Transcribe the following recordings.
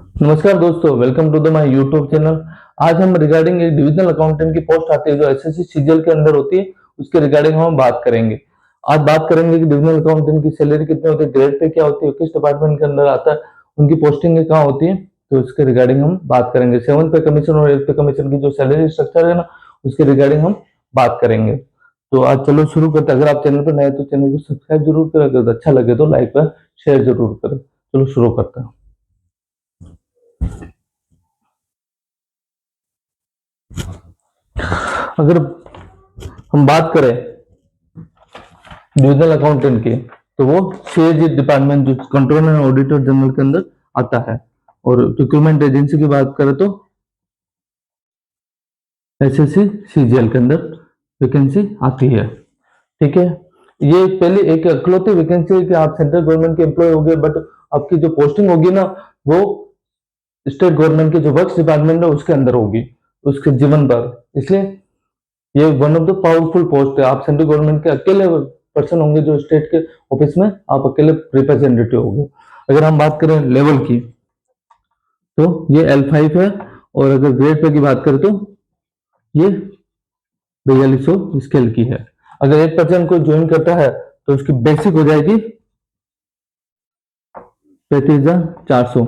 नमस्कार दोस्तों, welcome to the my YouTube channel. आज हम रिगार्डिंग एक डिविजनल अकाउंटेंट की पोस्ट आती है जो एसएससी सीजीएल के अंदर होती है, उसके रिगार्डिंग हम बात करेंगे। आज बात करेंगे कि डिविजनल अकाउंटेंट की सैलरी कितनी होती है, ग्रेड पे क्या होती है, किस डिपार्टमेंट के अंदर आता है, उनकी पोस्टिंग कहाँ होती है, तो उसके रिगार्डिंग हम बात करेंगे। 7th पे कमीशन और 8th पे कमीशन की जो सैलरी स्ट्रक्चर है ना, उसके रिगार्डिंग हम बात करेंगे। तो आज चलो शुरू करते हैं। अगर आप चैनल पर नए तो चैनल को सब्सक्राइब जरूर करें, अगर अच्छा लगे तो लाइक व शेयर जरूर करें। चलो शुरू करते हैं। अगर हम बात करें डिविजनल अकाउंटेंट की, तो वो सीएजी डिपार्टमेंट जो कंट्रोलर एंड ऑडिटर जनरल के अंदर आता है। और रिक्रूटमेंट एजेंसी की बात करें तो एसएससी सीजीएल के अंदर वैकेंसी आती है। ठीक है, ये पहले एक इकलौती वैकेंसी है कि आप सेंट्रल गवर्नमेंट के एम्प्लॉय हो गए, बट आपकी जो पोस्टिंग होगी ना, वो स्टेट गवर्नमेंट के जो वर्क्स डिपार्टमेंट है उसके अंदर होगी, उसके जीवन पर। इसलिए ये one of the powerful post है। आप सेंट्रल गवर्नमेंट के अकेले पर्सन होंगे जो स्टेट के ऑफिस में आप अकेले रिप्रेजेंटेटिव होंगे। अगर हम बात करें लेवल की, तो ये L5 है। और अगर ग्रेड पे की बात करें तो ये 4200 स्केल की है। अगर एक पर्सन को ज्वाइन करता है तो उसकी बेसिक हो जाएगी 35,400।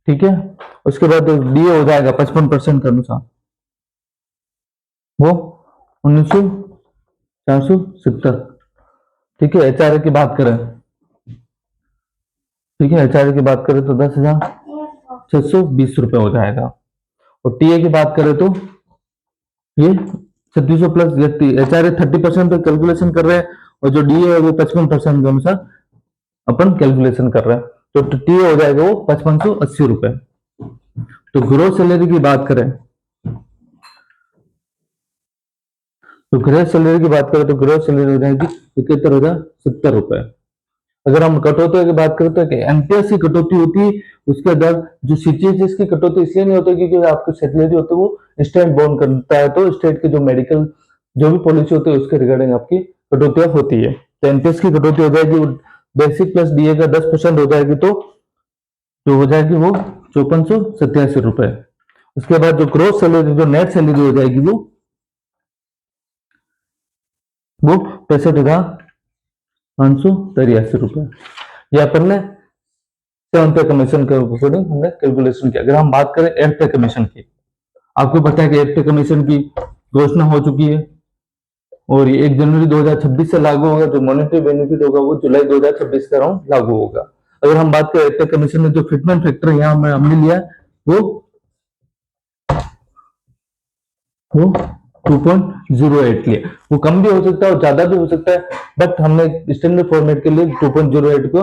ठीक है, उसके बाद डीए हो जाएगा 55% के अनुसार, वो 19,470। ठीक है, एचआरए की बात करें, ठीक है, एचआरए की बात करें तो 10,620 रुपए हो जाएगा। और टीए की बात करें तो ये 3600 प्लस एचआरए 30% पे कैलकुलेशन कर रहे हैं, और जो डीए है वो 55% के अनुसार अपन कैलकुलेशन कर रहे हैं। तो टीए हो जाएगा वो 5580 रुपए। तो ग्रोस सैलरी की बात करें, तो ग्रोस सैलरी की बात करें तो ग्रोस सैलरी हो जाएगी 71,070 रुपए। अगर हम कटौती की बात करते हैं कि एमटीएस की कटौती होती है, उसके अंदर जो सीजीएचएस की कटौती इसलिए नहीं होती क्योंकि आपकी सैलरी होती है वो स्टेट बोर्न करता है, तो स्टेट की जो मेडिकल जो भी पॉलिसी होती है उसके रिगार्डिंग आपकी कटौतियां होती है। तो एमटीएस की कटौती हो जाएगी, बेसिक प्लस डीए का 10% हो जाएगी, तो जो हो जाएगी वो 5487 रुपए। उसके बाद जो ग्रोस सैलरी जो नेट सैलरी हो जाएगी वो 65,583 रुपए। ये अपन ने 7th पे कमीशन के अकॉर्डिंग हमने कैलकुलेशन किया। अगर हम बात करें 8th पे कमीशन की, आपको पता है कि 8th पे कमीशन की घोषणा हो चुकी है और ये 1 जनवरी 2026 से लागू होगा। जो मॉनेटरी बेनिफिट होगा वो जुलाई 2026 के अराउंड लागू होगा। अगर हम बात करें 8th पे कमीशन में जो फिटमेंट फैक्टर यहाँ हमने लिया वो 2.08 लिया। वो कम भी हो सकता है और ज्यादा भी हो सकता है, बट हमने स्टैंडर्ड फॉर्मेट के लिए 2.08 को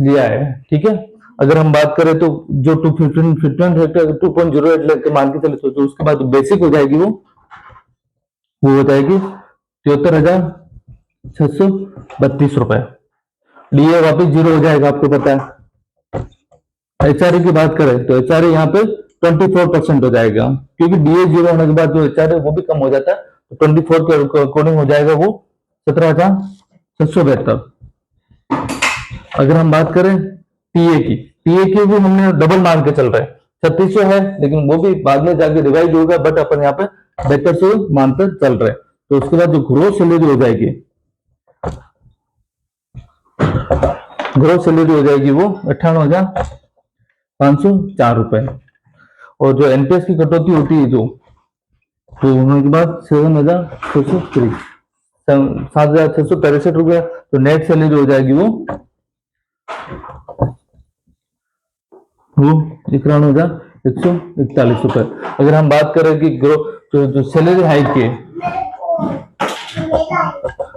लिया है। ठीक है, अगर हम बात करें तो जो 2.08 लेके मान के चले तो उसके बाद बेसिक हो जाएगी वो हो जाएगी 73,632 रुपए। डीए वापिस जीरो हो जाएगा, आपको पता है। एचआरए की बात करें तो एचआरए यहाँ पे 24% हो जाएगा, क्योंकि डीए जीरो होने के बाद जो एचआरए वो भी कम हो जाता है, तो 24 के अकॉर्डिंग हो जाएगा वो 17,772। अगर हम बात करें टीए की भी हमने डबल मान के चल रहे हैं। 3600 है, लेकिन वो भी बाद में जाके रिवाइज होगा, बट अपन यहाँ पे बेहतर से मानते चल रहे हैं। तो उसके बाद जो ग्रोस सैलरी हो जाएगी, वो 58,504 रुपए। और जो एनपीएस की कटौती होती है जो तो होने के बाद 7,663 रुपए, तो नेट सैलरी हो जाएगी वो 91,141 रुपए। अगर हम बात करें कि जो सैलरी हाइक की,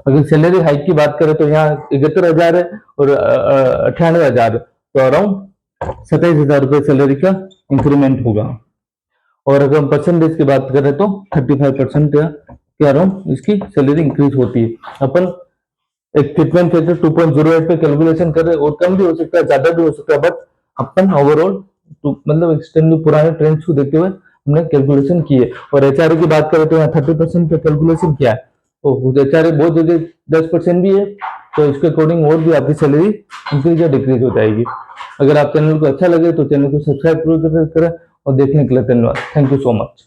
अगर सैलरी हाइक की बात करें तो यहाँ 71,000 है और 98,000, तो अराउंड 27,000 रुपए सैलरी का इंक्रीमेंट होगा। और अगर हम परसेंटेज की बात करें तो 35% के अराउंड इसकी सैलरी इंक्रीज होती है। अपन एक फिटमेंट फैक्टर 2.08 पे कैलकुलेशन कर रहे हैं, और कम भी हो सकता है, ज्यादा भी हो सकता है, बट अपन ओवरऑल मतलब एक्सटेंड पुराने ट्रेंड्स को देखते हुए हमने कैलकुलेशन की है। और एचआरए की बात करें तो यहाँ 30% पे कैलकुलेशन किया है, तो एचआरए बहुत जगह 10% भी है, तो इसके अकॉर्डिंग और भी आपकी सैलरी इंक्रीज या डिक्रीज हो जाएगी। अगर आप चैनल को अच्छा लगे तो चैनल को सब्सक्राइब जरूर करें और देखने के लिए धन्यवाद। Thank you so much.